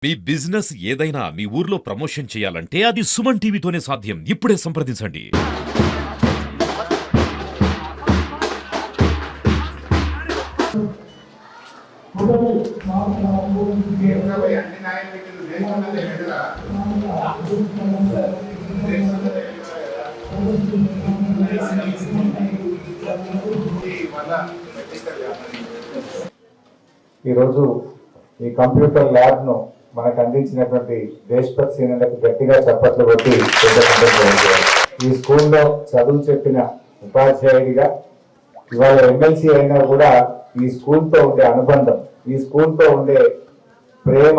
మీ business ఏదైనా మీ ఊర్లో promotion చేయాలంటే అది సుమన్ టీవీతోనే సాధ్యం. ఇప్పుడే సంప్రదించండి. ఈరోజు ఈ కంప్యూటర్ ల్యాబ్ ను మనకు అందించినటువంటి దేశపత్ సీనియర్లకు గట్టిగా చప్పట్లు కొట్టి ఈ స్కూల్లో చదువు చెప్పిన ఉపాధ్యాయుడిగా ఇవాళ ఎమ్మెల్సీ అయినా కూడా ఈ స్కూల్తో ఉండే అనుబంధం, ఈ స్కూల్తో ఉండే ప్రేమ,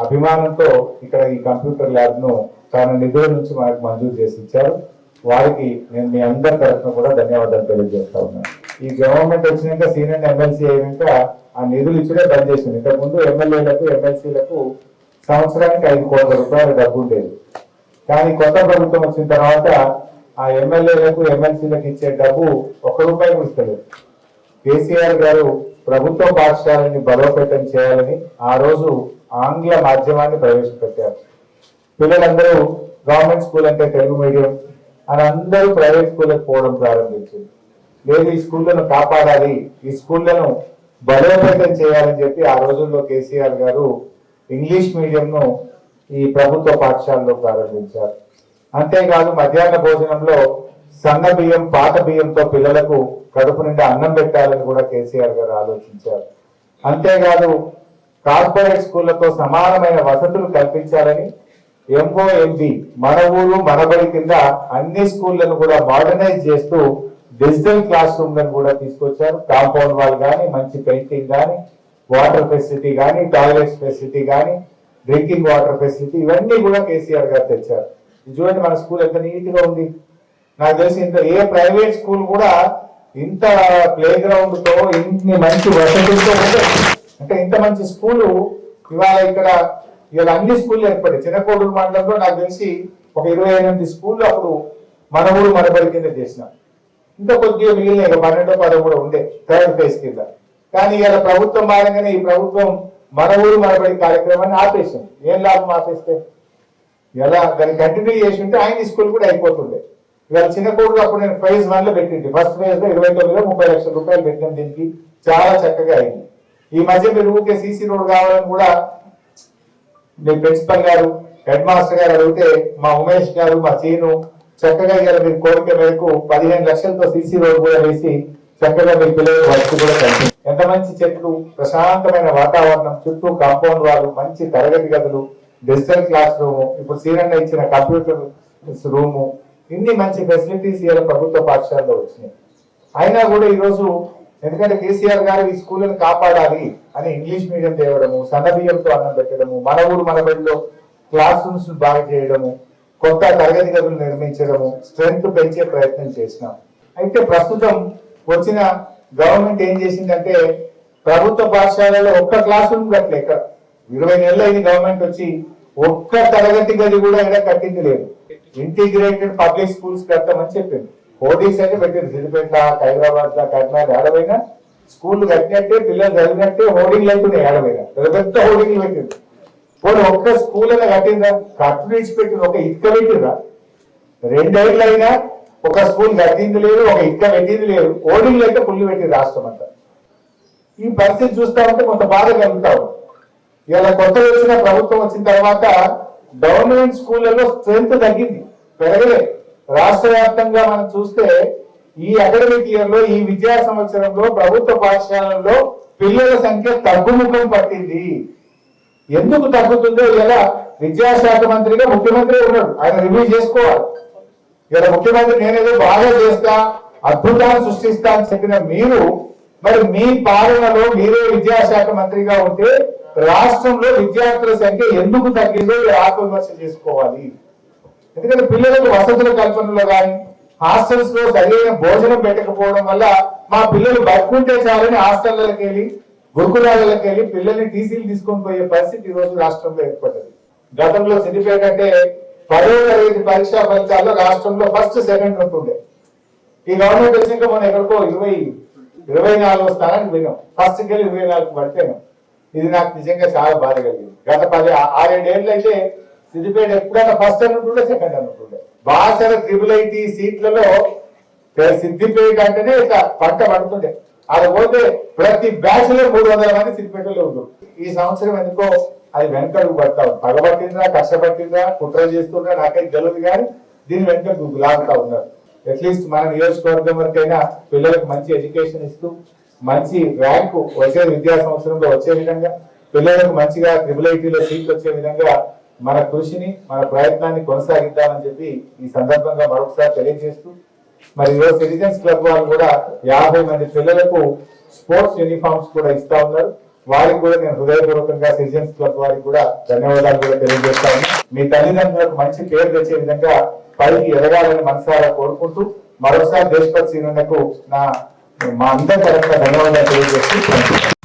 అభిమానంతో ఇక్కడ ఈ కంప్యూటర్ ల్యాబ్ ను తన నిధుల నుంచి మనకు మంజూరు చేసి ఇచ్చారు. వారికి నేను మీ అందరి తరఫున కూడా ధన్యవాదాలు తెలియజేస్తా ఉన్నాను. ఈ గవర్నమెంట్ వచ్చినాక సీనియర్ ఎమ్మెల్సీ అయినాక ఆ నిధులు ఇచ్చుడే బంద్ చేసింది. ఇంతకుముందు ఎమ్మెల్యేలకు ఎమ్మెల్సీలకు సంవత్సరానికి 5 కోట్ల రూపాయల డబ్బు ఉండేది. కానీ కొత్త ప్రభుత్వం వచ్చిన తర్వాత ఆ ఎమ్మెల్యేలకు ఎమ్మెల్సీలకు ఇచ్చే డబ్బు 1 రూపాయి కూడా ఇస్తలేదు. కేసీఆర్ గారు ప్రభుత్వ పాఠశాలని బలోపేతం చేయాలని ఆ రోజు ఆంగ్ల మాధ్యమాన్ని ప్రవేశపెట్టారు. పిల్లలందరూ గవర్నమెంట్ స్కూల్ అంటే తెలుగు మీడియం అని అందరూ ప్రైవేట్ స్కూళ్ళకి పోవడం ప్రారంభించింది. లేదు, ఈ స్కూళ్లను కాపాడాలి, ఈ స్కూళ్లను బలోపేతం చేయాలని చెప్పి ఆ రోజుల్లో కేసీఆర్ గారు ఇంగ్లీష్ మీడియంను ఈ ప్రభుత్వ పాఠశాలలో ప్రారంభించారు. అంతేకాదు మధ్యాహ్న భోజనంలో సన్న బియ్యం, పాత బియ్యంతో పిల్లలకు కడుపు నిండా అన్నం పెట్టాలని కూడా కేసీఆర్ గారు ఆలోచించారు. అంతేకాదు కార్పొరేట్ స్కూళ్లతో సమానమైన వసతులు కల్పించాలని ఎంఓఎంబి మన ఊరు మనబడి కింద అన్ని స్కూళ్లను కూడా మోడర్నైజ్ చేస్తూ డిజిటల్ క్లాస్ రూమ్లను కూడా తీసుకొచ్చారు. కాంపౌండ్ వాల్ కానీ, మంచి పెయింటింగ్ కానీ, వాటర్ ఫెసిలిటీ కానీ, టాయిలెట్స్ ఫెసిలిటీ కానీ, డ్రింకింగ్ వాటర్ ఫెసిలిటీ, ఇవన్నీ కూడా కేసీఆర్ గారు తెచ్చారు. చూడండి మన స్కూల్ ఎంత నీట్ గా ఉంది. నాకు తెలిసి ఇంత ఏ ప్రైవేట్ స్కూల్ కూడా ఇంత ప్లే గ్రౌండ్ తో ఇన్ని మంచి వసతులతో అంటే ఇంత మంచి స్కూలు ఇవాళ ఇక్కడ ఇవాళ అన్ని స్కూళ్ళు ఏర్పడి చిన్నకోడూరు మండలంలో నాకు తెలిసి ఒక 28 స్కూళ్ళు అప్పుడు మన ఊరు మనబడి కింద చేసినాం. ఇంకా కొద్దిగా మిగిలిన 12-13 ఉండే థర్డ్ ఫేజ్ కింద. కానీ ఇలా ప్రభుత్వం మారంగానే ఈ ప్రభుత్వం మన ఊరు మనబడి కార్యక్రమాన్ని ఆపేసింది. ఏం లాభం ఆపేస్తే? ఎలా దాన్ని కంటిన్యూ చేసి ఉంటే ఆయన స్కూల్ కూడా అయిపోతుండే. ఇవాళ చిన్నకోడూరు అప్పుడు నేను ఫేజ్ 1 లో పెట్టింది. ఫస్ట్ ఫేజ్ లో 29-30 లక్షల రూపాయలు పెట్టినాం. దీనికి చాలా చక్కగా అయింది. ఈ మధ్య మీరు ఊరికే సీసీ రోడ్ కావాలని కూడా మీ ప్రిన్సిపల్ గారు, హెడ్ మాస్టర్ గారు అడిగితే మా ఉమేష్ గారు, మా సీను చక్కగా ఇవాళ మీరు కోరిక మేరకు 15 లక్షలతో సీసీ రోడ్ కూడా వేసి చక్కగా మీ పిల్లల వర్క్ కూడా కనిపిస్తుంది. ఎంత మంచి చెట్లు, ప్రశాంతమైన వాతావరణం, చుట్టూ కాంపౌండ్ వాళ్ళు, మంచి తరగతి గదులు, డిజిటల్ క్లాస్ రూము, ఇప్పుడు సీనన్న ఇచ్చిన కంప్యూటర్ రూము, ఇన్ని మంచి ఫెసిలిటీస్ ఇవాళ ప్రభుత్వ పాఠశాలలో వచ్చినాయి. అయినా కూడా ఈరోజు ఎందుకంటే కేసీఆర్ గారు ఈ స్కూళ్ళను కాపాడాలి అని ఇంగ్లీష్ మీడియం తేవడము, సన్నబియ్యంతో అన్నం పెట్టడము, మన ఊరు మన బడిలో క్లాస్ రూమ్స్ బాగా చేయడము, కొత్త తరగతి గదులు నిర్మించడము, స్ట్రెంగ్త్ పెంచే ప్రయత్నం చేసినాం. అయితే ప్రస్తుతం వచ్చిన గవర్నమెంట్ ఏం చేసిందంటే ప్రభుత్వ పాఠశాలలో ఒక్క క్లాస్ రూమ్ కట్టలే. ఇక్కడ 20 నెలలు అయింది గవర్నమెంట్ వచ్చి, ఒక్క తరగతి గది కూడా ఇక్కడ కట్టింది లేదు. ఇంటిగ్రేటెడ్ పబ్లిక్ స్కూల్స్ కట్టమని చెప్పింది. హోర్డింగ్స్ అయితే పెట్టింది. సిద్దిపేట, హైదరాబాద్, కర్ణాటక ఏడవైనా స్కూల్ కట్టినట్టే, పిల్లలు చదివినట్టే హోర్డింగ్లు అవుతున్నాయి. ఏడవైనా పెద్ద హోర్డింగ్లు పెట్టింది. పోనీ ఒక్క స్కూల్ అయినా కట్టిందా? కట్టించి పెట్టింది. ఒక ఇటుక పెట్టిందా? 2 ఏళ్ళు అయినా ఒక స్కూల్ కట్టింది లేదు, ఒక ఇటుక పెట్టింది లేదు. హోర్డింగ్లు అయితే ఫుల్ పెట్టింది రాష్ట్రం అంతా. ఈ పరిస్థితి చూస్తా ఉంటే కొంత బాధ కలుగుతావు. ఇలా కొత్త వచ్చిన ప్రభుత్వం వచ్చిన తర్వాత గవర్నమెంట్ స్కూళ్లలో స్ట్రెంత్ తగ్గింది, పెరగలే. రాష్ట్ర వ్యాప్తంగా మనం చూస్తే ఈ అకాడమిక్ ఇయర్ లో, ఈ విద్యా సంవత్సరంలో ప్రభుత్వ పాఠశాలల్లో పిల్లల సంఖ్య తగ్గుముఖం పట్టింది. ఎందుకు తగ్గుతుందో ఇలా విద్యాశాఖ మంత్రిగా ముఖ్యమంత్రి ఉన్నాడు, ఆయన రివ్యూ చేసుకోవాలి. ఇలా ముఖ్యమంత్రి నేనేదో బాగా చేస్తా, అద్భుతాన్ని సృష్టిస్తా అని చెప్పిన మీరు, మరి మీ పాలనలో మీరే విద్యాశాఖ మంత్రిగా ఉంటే రాష్ట్రంలో విద్యార్థుల సంఖ్య ఎందుకు తగ్గిందో ఆత్మవిమర్శ చేసుకోవాలి. ఎందుకంటే పిల్లలకు వసతుల కల్పనలో కానీ, హాస్టల్స్ లో సరైన భోజనం పెట్టకపోవడం వల్ల మా పిల్లలు బతుకుంటే చాలని హాస్టళ్లకి వెళ్ళి, గురుకులాలకు వెళ్ళి పిల్లల్ని టీసీలు తీసుకొని పోయే పరిస్థితి ఈ రోజు రాష్ట్రంలో ఏర్పడ్డది. గతంలో సిద్దిపేట అంటే 10వ తరగతి పరీక్షా ఫలితాల్లో రాష్ట్రంలో ఫస్ట్, సెకండ్ ఉంటుండే. ఈ గవర్నమెంట్ వచ్చినాక మనం ఎక్కడికో 24వ స్థానానికి పోయినాం. ఫస్ట్కి వెళ్ళి 24 పడిపోయినాం. ఇది నాకు నిజంగా చాలా బాధ కలిగింది. గత 6-7 ఏళ్ళు అయితే సిద్దిపేట ఎప్పుడైనా ఫస్ట్ అనుకుంటుండే, సెకండ్ అనుకుంటుండే. బాసర IIIT సీట్లలో సిద్దిపేట అంటేనే ఇట్లా పంట పడుతుండే. ఆడ పోతే ప్రతి బ్యాచ్ లో 300 మంది సిద్దిపేటలో ఉన్నారు. ఈ సంవత్సరం ఎందుకో అది వెనకడుగు పడతా ఉంది. పగబట్టిందా, కష్టపట్టిందా, కుట్ర చేస్తుందా నాకైతే తెలియదు, కానీ దీని వెనక లాగుతా ఉన్నారు. అట్లీస్ట్ మన నియోజకవర్గం వరకైనా పిల్లలకు మంచి ఎడ్యుకేషన్ ఇస్తూ మంచి ర్యాంకు వచ్చే విద్యా సంవత్సరంలో వచ్చే విధంగా, పిల్లలకు మంచిగా IIITలో సీట్లు వచ్చే విధంగా మన కృషిని, మన ప్రయత్నాన్ని కొనసాగిద్దామని చెప్పి ఈ సందర్భంగా మరొకసారి తెలియజేస్తూ, మరి ఈరోజు సిటిజన్స్ క్లబ్ వాళ్ళు కూడా 50 మంది పిల్లలకు స్పోర్ట్స్ యూనిఫామ్స్ కూడా ఇస్తా ఉన్నారు. వారికి కూడా నేను హృదయపూర్వకంగా సిటిజన్స్ క్లబ్ వారికి కూడా ధన్యవాదాలు కూడా తెలియజేస్తా ఉన్నా. మీ తల్లిదండ్రులకు మంచి పేరు తెచ్చే విధంగా పైకి ఎదగాలని మనసారా కోరుకుంటూ మరోసారి దేశపతి సీనన్నకు మా అందరి తరఫున ధన్యవాదాలు తెలియజేస్తూ